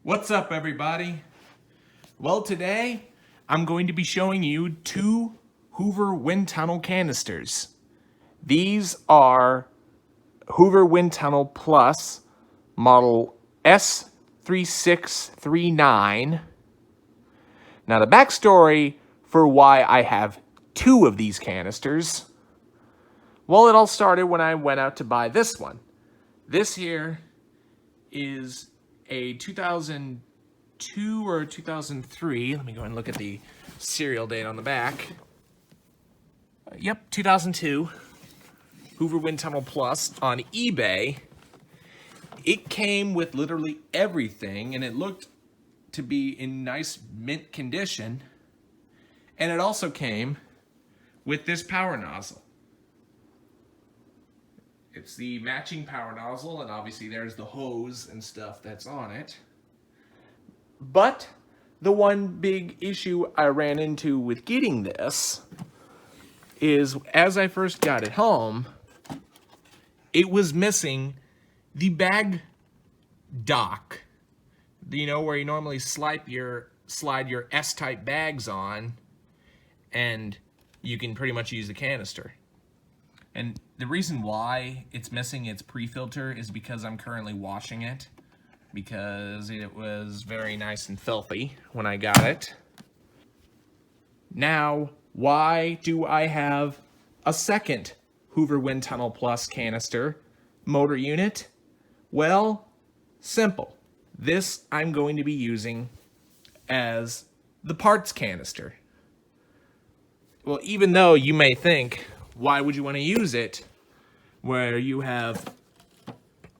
What's up, everybody? Well, today I'm going to be showing you two Hoover Windtunnel canisters. These are Hoover Windtunnel Plus model S3639. Now, the backstory for why I have two of these canisters, well, it all started when I went out to buy this one. This here is a 2002 or 2003. Let me go and look at the serial date on the back. Yep, 2002. Hoover Windtunnel Plus on eBay. It came with literally everything, and it looked to be in nice mint condition. And it also came with this power nozzle. It's the matching power nozzle, and obviously there's the hose and stuff that's on it. But the one big issue I ran into with getting this is, as I first got it home, it was missing the bag dock. You know, where you normally slide your S-type bags on, and you can pretty much use the canister. And the reason why it's missing its pre-filter is because I'm currently washing it, because it was very nice and filthy when I got it. Now, why do I have a second Hoover Windtunnel Plus canister motor unit? Well, simple. This I'm going to be using as the parts canister. Well, even though you may think, why would you want to use it where you have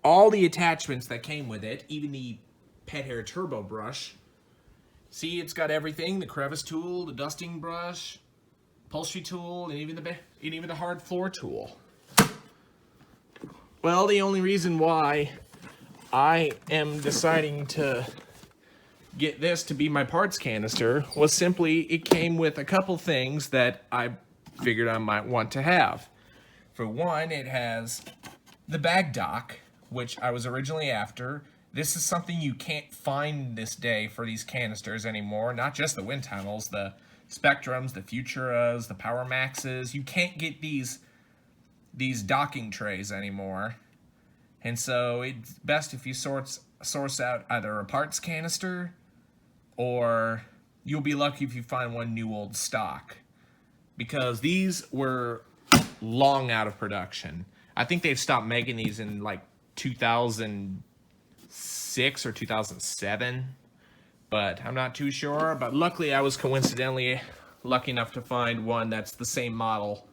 all the attachments that came with it, even the pet hair turbo brush? See, it's got everything: the crevice tool, the dusting brush, upholstery tool, and even the hard floor tool. Well, the only reason why I am deciding to get this to be my parts canister was simply it came with a couple things that I figured I might want to have. For one, it has the bag dock, which I was originally after. This is something you can't find this day for these canisters anymore. Not just the Windtunnels, the Spectrums, the Futuras, the Power Maxes. You can't get these docking trays anymore. And so it's best if you source out either a parts canister, or you'll be lucky if you find one new old stock, because these were long out of production. I think they've stopped making these in like 2006 or 2007, but I'm not too sure. But luckily I was coincidentally lucky enough to find one that's the same model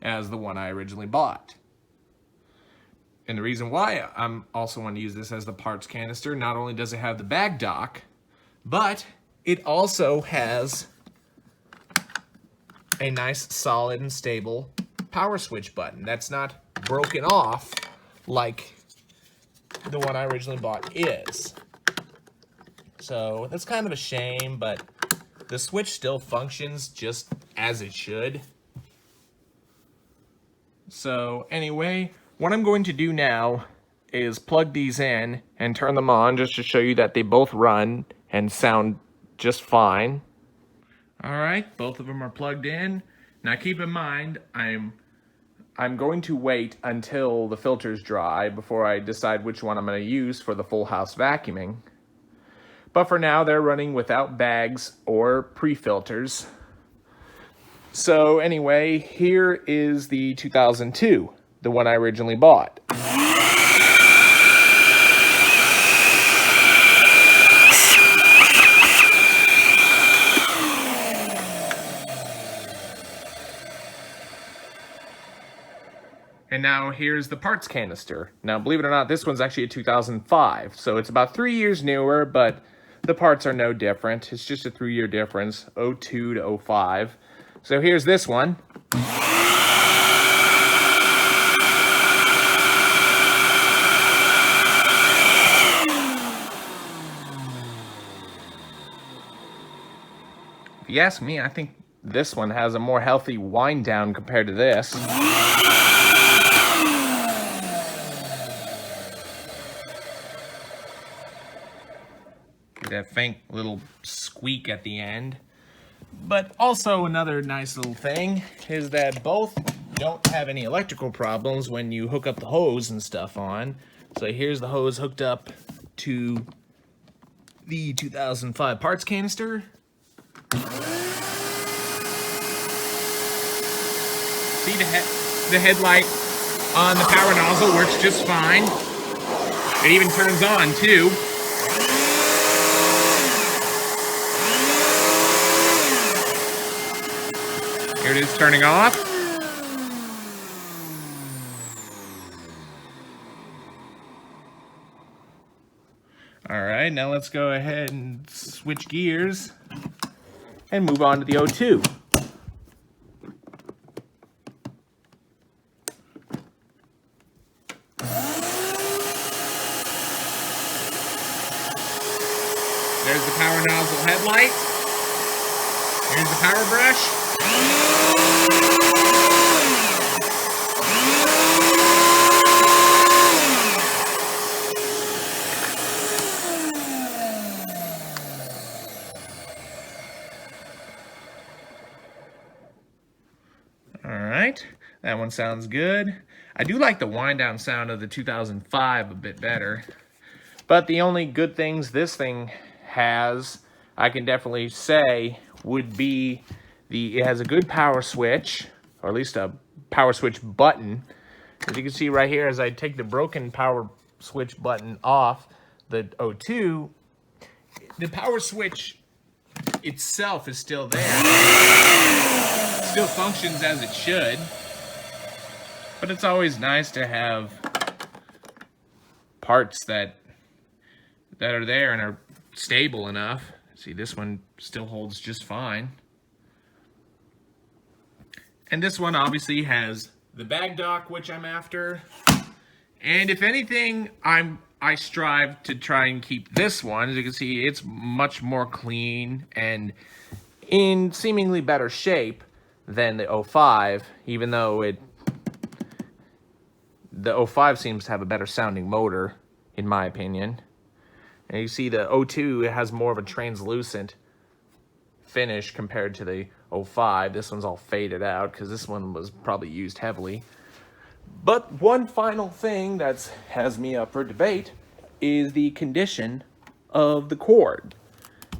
as the one I originally bought. And the reason why I'm also wanting to use this as the parts canister, not only does it have the bag dock, but it also has a nice, solid, and stable power switch button that's not broken off like the one I originally bought is. So that's kind of a shame, but the switch still functions just as it should. So anyway, what I'm going to do now is plug these in and turn them on just to show you that they both run and sound just fine. All right, both of them are plugged in. Now keep in mind, I'm going to wait until the filters dry before I decide which one I'm going to use for the full house vacuuming. But for now, they're running without bags or pre-filters. So anyway, here is the 2002, the one I originally bought. And now here's the parts canister. Now, believe it or not, this one's actually a 2005, so it's about 3 years newer, but the parts are no different. It's just a 3-year difference, 02 to 05. So here's this one. If you ask me, I think this one has a more healthy wind down compared to this. that faint little squeak at the end. But also another nice little thing is that both don't have any electrical problems when you hook up the hose and stuff on. So here's the hose hooked up to the 2005 parts canister. See, the headlight on the power nozzle works just fine. It even turns on too. Here it is turning off. All right, now let's go ahead and switch gears and move on to the O2. There's the power nozzle headlight. Here's the power brush. All right, that one sounds good. I do like the wind down sound of the 2005 a bit better. But the only good things this thing has, I can definitely say, would be it has a good power switch, or at least a power switch button. As you can see right here, as I take the broken power switch button off the O2, the power switch itself is still there. It still functions as it should. But it's always nice to have parts that are there and are stable enough. See, this one still holds just fine. And this one obviously has the bag dock, which I'm after. And if anything, I strive to try and keep this one. As you can see, it's much more clean and in seemingly better shape than the 05, even though the 05 seems to have a better sounding motor, in my opinion. And you see the O2, it has more of a translucent finish compared to the 05. This one's all faded out because this one was probably used heavily. But one final thing that has me up for debate is the condition of the cord.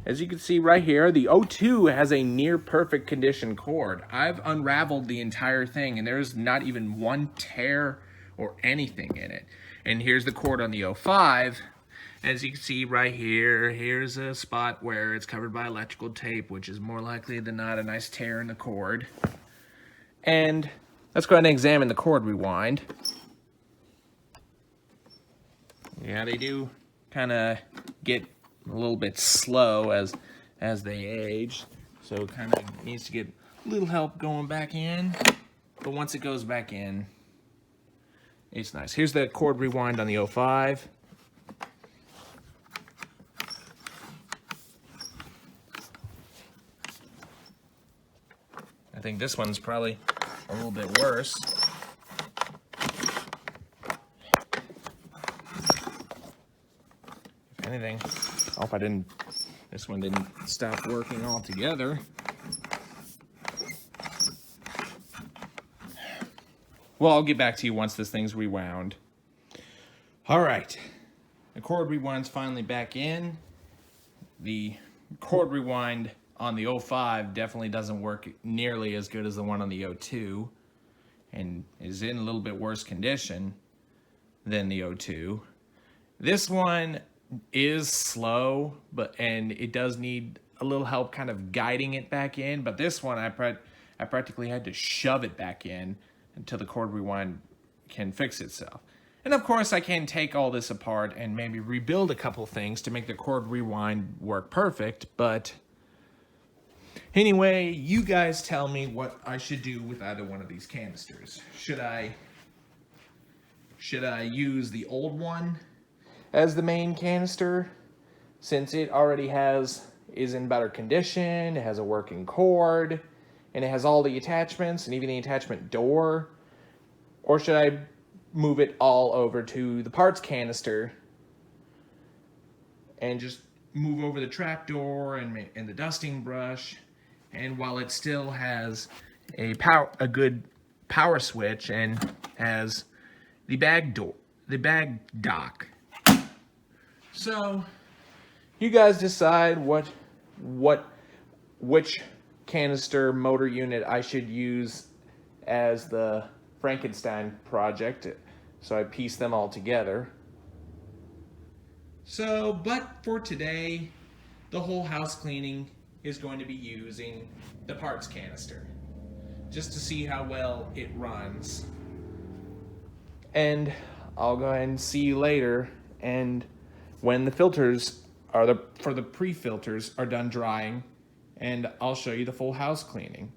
As you can see right here, the O2 has a near perfect condition cord. I've unraveled the entire thing and there's not even one tear or anything in it. And here's the cord on the 05. As you can see right here, here's a spot where it's covered by electrical tape, which is more likely than not a nice tear in the cord. And let's go ahead and examine the cord rewind. Yeah, they do kind of get a little bit slow as they age. So it kind of needs to get a little help going back in. But once it goes back in, it's nice. Here's the cord rewind on the 05. I think this one's probably a little bit worse. If anything, I hope this one didn't stop working altogether. Well, I'll get back to you once this thing's rewound. All right, the cord rewind's finally back in. The cord rewind on the 05 definitely doesn't work nearly as good as the one on the 02 and is in a little bit worse condition than the 02. This one is slow, and it does need a little help kind of guiding it back in, but this one I practically had to shove it back in until the cord rewind can fix itself. And of course I can take all this apart and maybe rebuild a couple things to make the cord rewind work perfect, but anyway, you guys tell me what I should do with either one of these canisters. Should I use the old one as the main canister, since it already is in better condition, it has a working cord, and it has all the attachments and even the attachment door? Or should I move it all over to the parts canister and just move over the trapdoor and the dusting brush, and while it still has a good power switch and has the bag dock. So you guys decide which canister motor unit I should use as the Frankenstein project. So I piece them all together. So, but for today, the whole house cleaning is going to be using the parts canister, just to see how well it runs. And I'll go ahead and see you later, and when the filters for the pre-filters are done drying, and I'll show you the full house cleaning.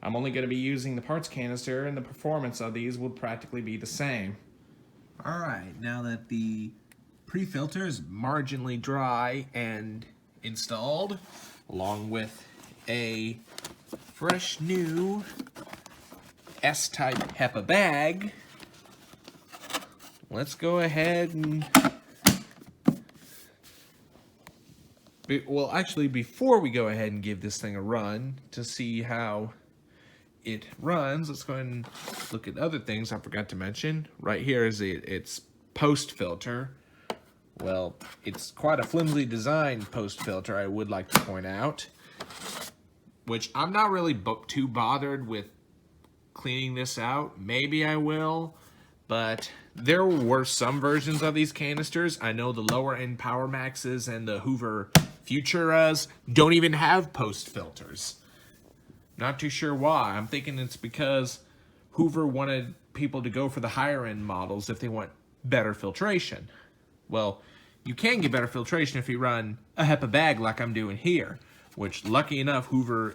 I'm only going to be using the parts canister, and the performance of these will practically be the same. Alright, now that the pre-filter is marginally dry and installed, along with a fresh new S-type HEPA bag, let's go ahead and... Well, actually, before we go ahead and give this thing a run to see how it runs, let's go ahead and look at other things I forgot to mention. Right here is its post filter. Well, it's quite a flimsy designed post filter, I would like to point out, which I'm not really too bothered with cleaning this out. Maybe I will, but there were some versions of these canisters. I know the lower end Power Maxes and the Hoover Futuras don't even have post filters. Not too sure why. I'm thinking it's because Hoover wanted people to go for the higher end models if they want better filtration. Well, you can get better filtration if you run a HEPA bag like I'm doing here, which, lucky enough, Hoover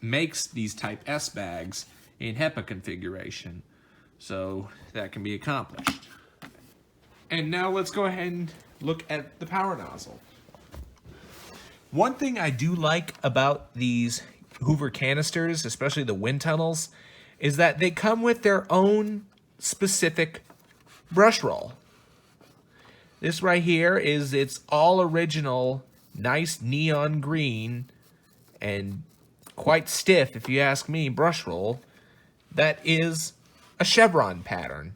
makes these type S bags in HEPA configuration, so that can be accomplished. And now let's go ahead and look at the power nozzle. One thing I do like about these Hoover canisters, especially the wind tunnels, is that they come with their own specific brush roll. This right here is its all original, nice neon green, and quite stiff, if you ask me, brush roll. That is a chevron pattern.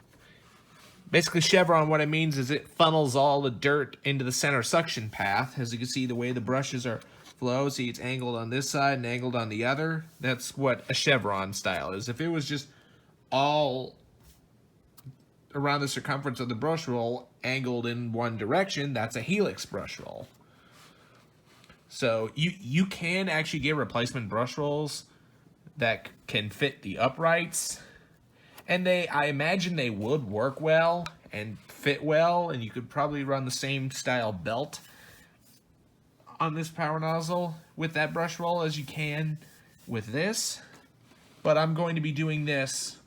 Basically, chevron, what it means is it funnels all the dirt into the center suction path. As you can see, the way the brushes are flow, see it's angled on this side and angled on the other. That's what a chevron style is. If it was just all around the circumference of the brush roll angled in one direction, that's a helix brush roll. So you can actually get replacement brush rolls that can fit the uprights, and I imagine they would work well and fit well, and you could probably run the same style belt on this power nozzle with that brush roll as you can with this. But I'm going to be doing this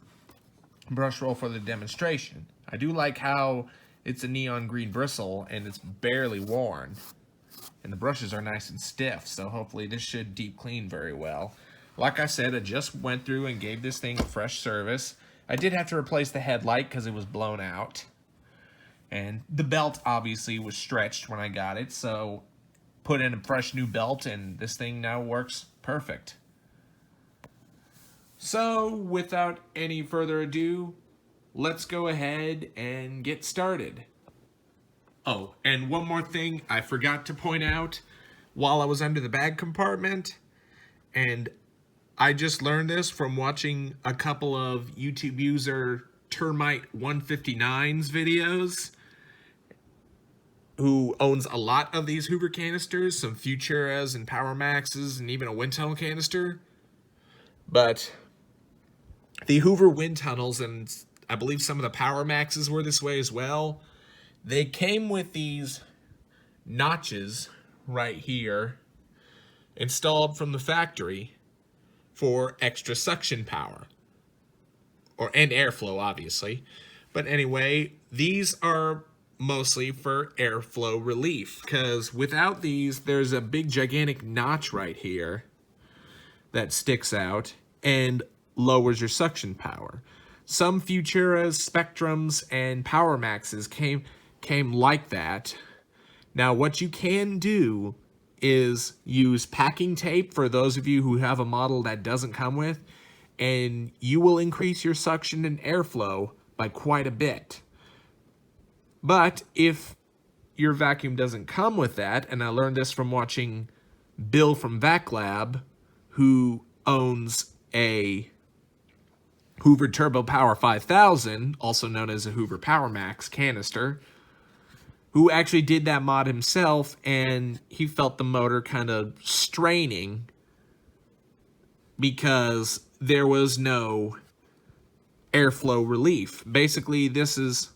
brush roll for the demonstration. I do like how it's a neon green bristle and it's barely worn, and the brushes are nice and stiff, so hopefully this should deep clean very well. Like I said, I just went through and gave this thing a fresh service. I did have to replace the headlight because it was blown out, and the belt obviously was stretched when I got it, so put in a fresh new belt and this thing now works perfect. So without any further ado, let's go ahead and get started. Oh, and one more thing I forgot to point out while I was under the bag compartment, and I just learned this from watching a couple of YouTube user Termite 159's videos, who owns a lot of these Hoover canisters, some Futuras and Power Maxes, and even a Windtunnel canister. But the Hoover wind tunnels, and I believe some of the Power Maxes were this way as well, they came with these notches right here installed from the factory for extra suction power, and airflow obviously. But anyway, these are mostly for airflow relief, because without these there's a big gigantic notch right here that sticks out and lowers your suction power. Some Futuras, Spectrums, and Power Maxes came like that. Now what you can do is use packing tape for those of you who have a model that doesn't come with, and you will increase your suction and airflow by quite a bit. But if your vacuum doesn't come with that, and I learned this from watching Bill from Vac Lab, who owns a Hoover Turbo Power 5000, also known as a Hoover Power Max canister, who actually did that mod himself, and he felt the motor kind of straining because there was no airflow relief. Basically, this is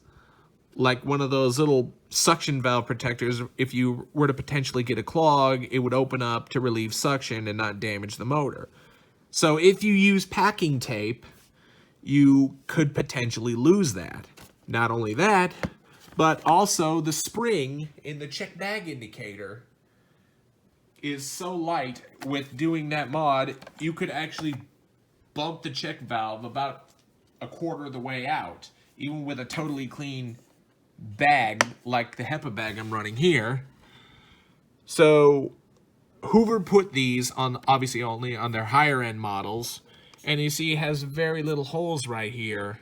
like one of those little suction valve protectors. If you were to potentially get a clog, it would open up to relieve suction and not damage the motor. So if you use packing tape, you could potentially lose that. Not only that, but also the spring in the check bag indicator is so light with doing that mod, you could actually bump the check valve about a quarter of the way out, even with a totally clean bag like the HEPA bag I'm running here. So Hoover put these on, obviously only on their higher end models, and you see it has very little holes right here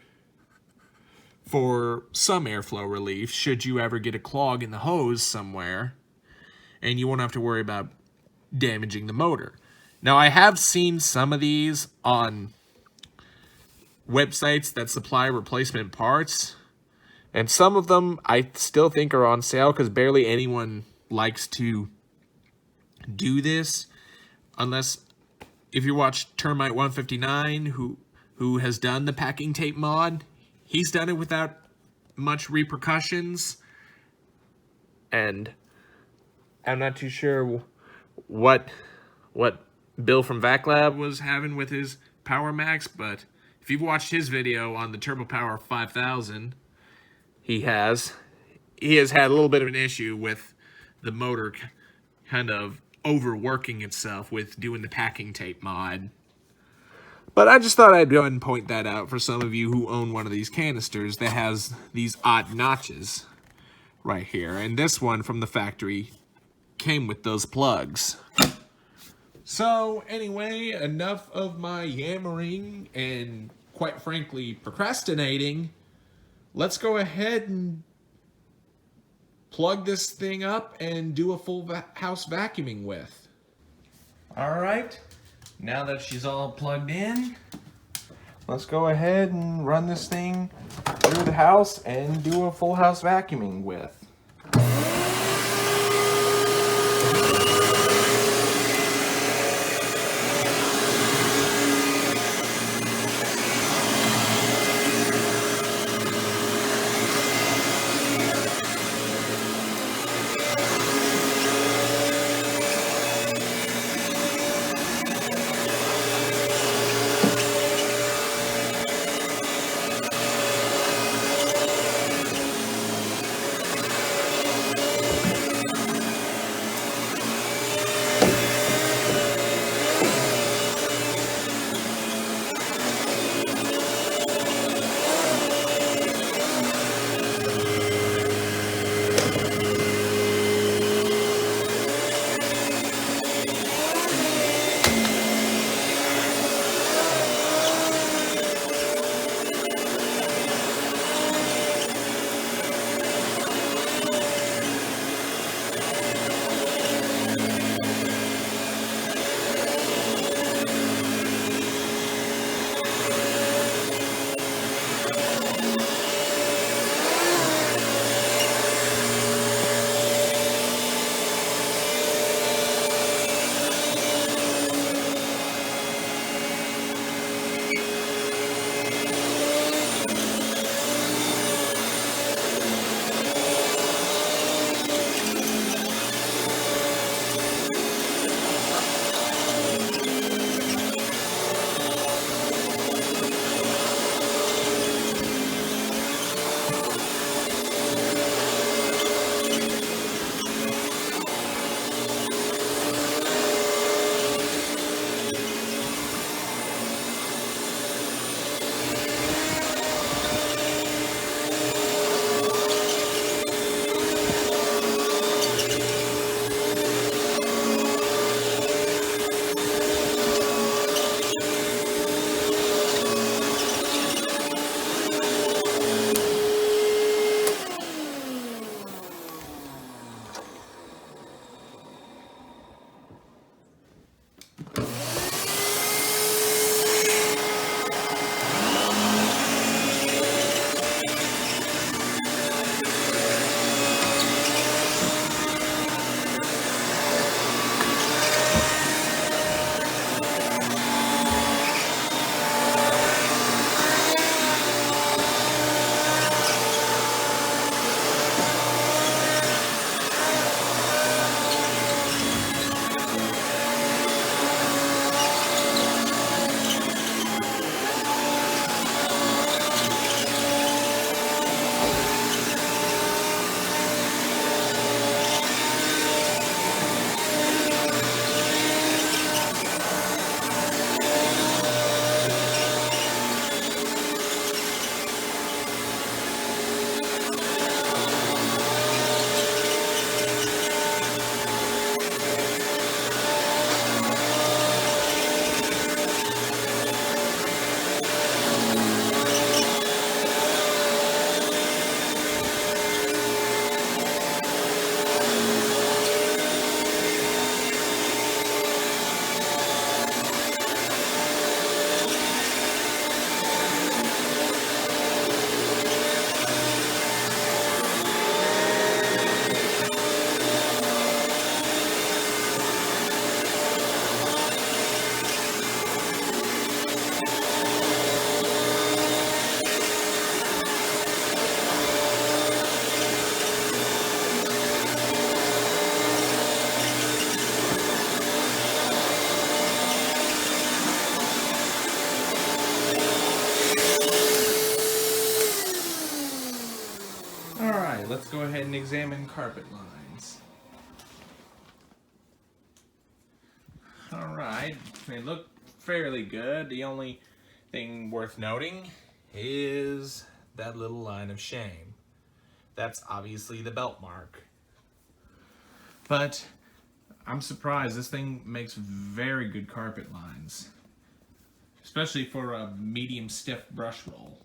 for some airflow relief should you ever get a clog in the hose somewhere, and you won't have to worry about damaging the motor. Now, I have seen some of these on websites that supply replacement parts, and some of them I still think are on sale because barely anyone likes to do this, unless if you watch Termite 159, who has done the packing tape mod. He's done it without much repercussions, and I'm not too sure what Bill from Vac Lab was having with his Power Max, but if you've watched his video on the Turbo Power 5000, he has had a little bit of an issue with the motor kind of overworking itself with doing the packing tape mod. But I just thought I'd go ahead and point that out for some of you who own one of these canisters that has these odd notches right here. And this one from the factory came with those plugs. So anyway, enough of my yammering and, quite frankly, procrastinating. Let's go ahead and plug this thing up and do a full house vacuuming with. All right. Now that she's all plugged in, let's go ahead and run this thing through the house and do a full house vacuuming with. and examine carpet lines. Alright, they look fairly good. The only thing worth noting is that little line of shame. That's obviously the belt mark. But I'm surprised. This thing makes very good carpet lines, especially for a medium stiff brush roll.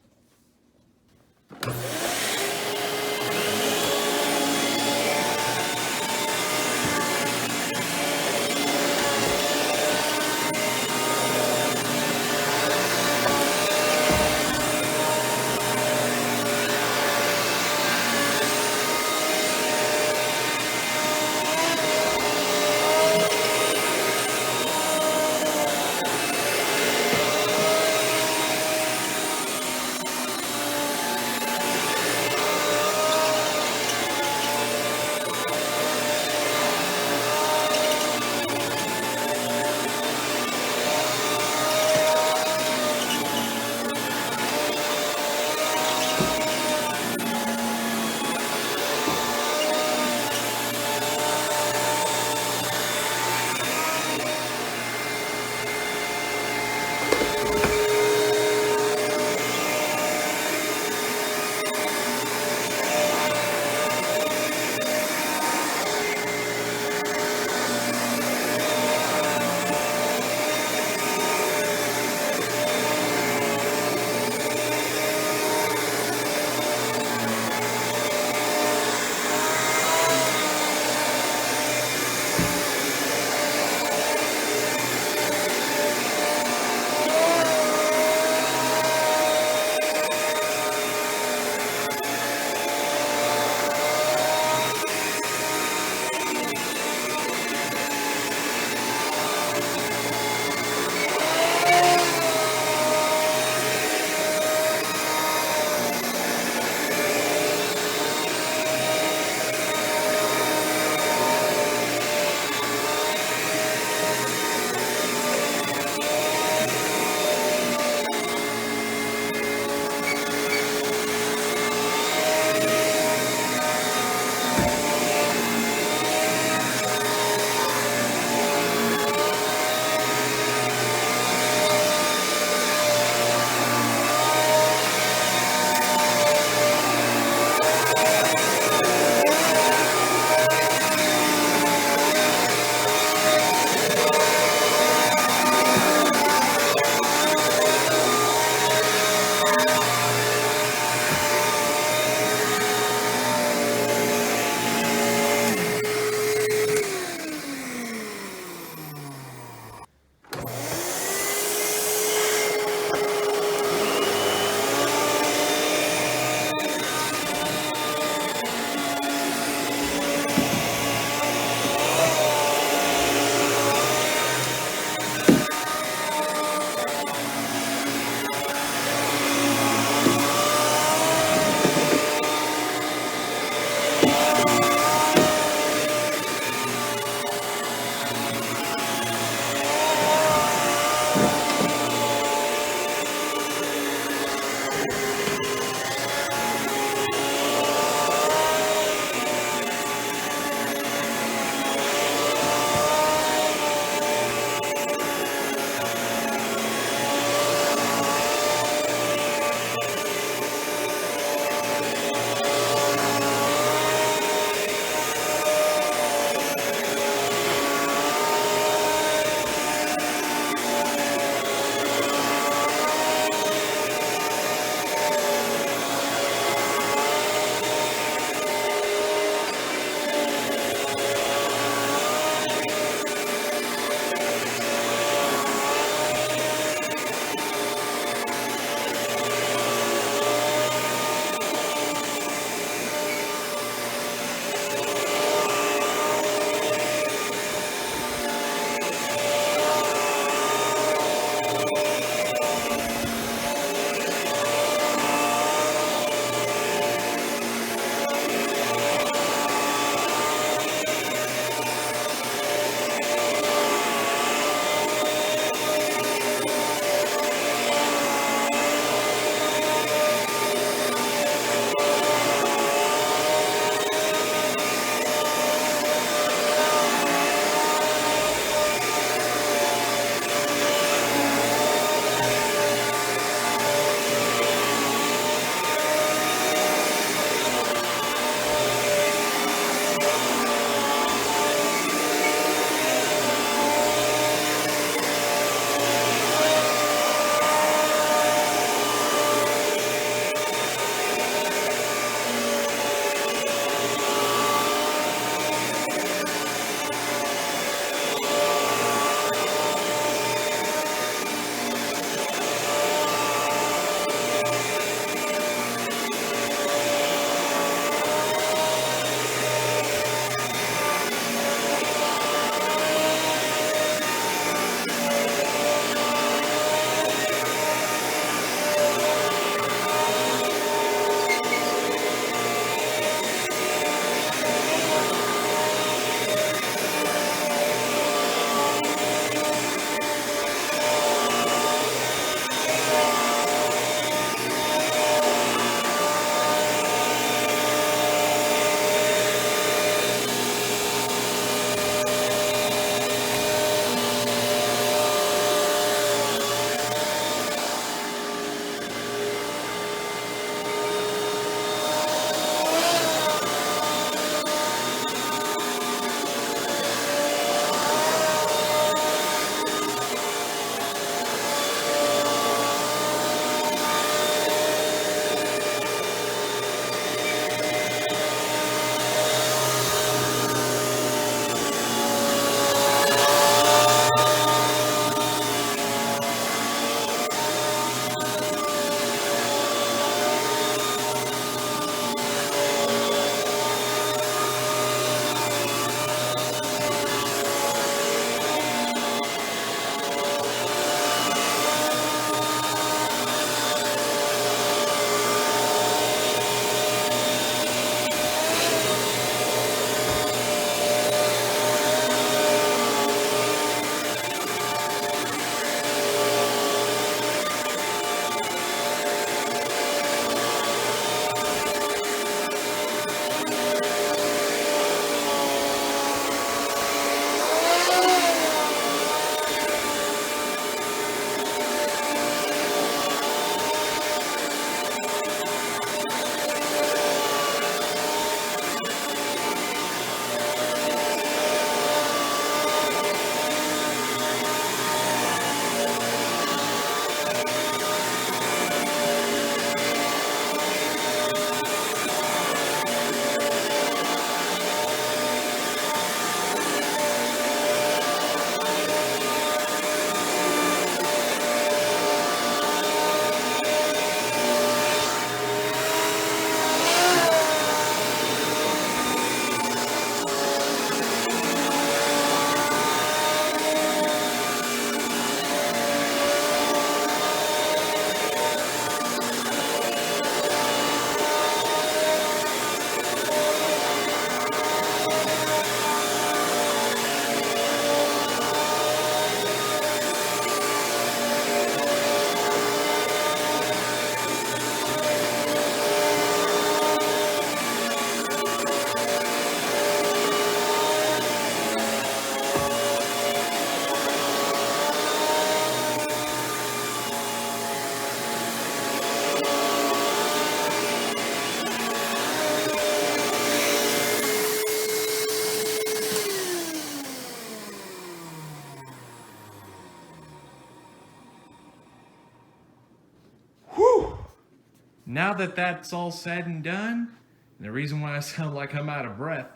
now that that's all said and done, and the reason why I sound like I'm out of breath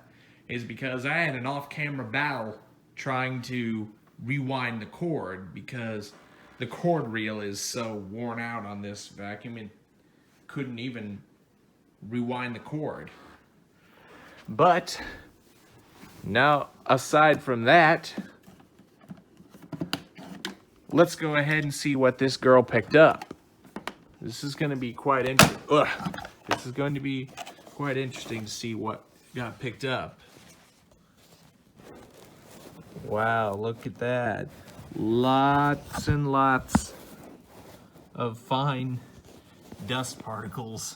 is because I had an off-camera battle trying to rewind the cord because the cord reel is so worn out on this vacuum and couldn't even rewind the cord. But now, aside from that, let's go ahead and see what this girl picked up. This is going to be quite interesting. This is going to be quite interesting to see what got picked up. Wow, look at that. Lots and lots of fine dust particles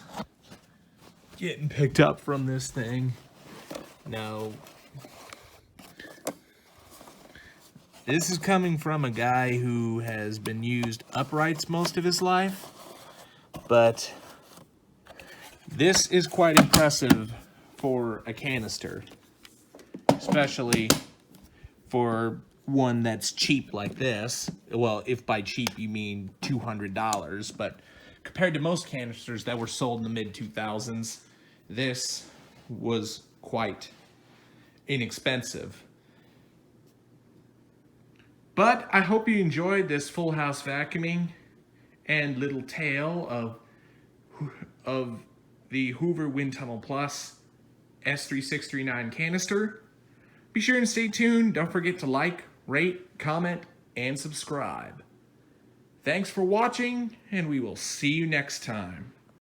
getting picked up from this thing. Now, this is coming from a guy who has been used uprights most of his life, but this is quite impressive for a canister, especially for one that's cheap like this. Well, if by cheap you mean $200, but compared to most canisters that were sold in the mid-2000s, this was quite inexpensive. But I hope you enjoyed this full house vacuuming and little tale of the Hoover Windtunnel Plus S3639 canister. Be sure and stay tuned. Don't forget to like, rate, comment, and subscribe. Thanks for watching, and we will see you next time.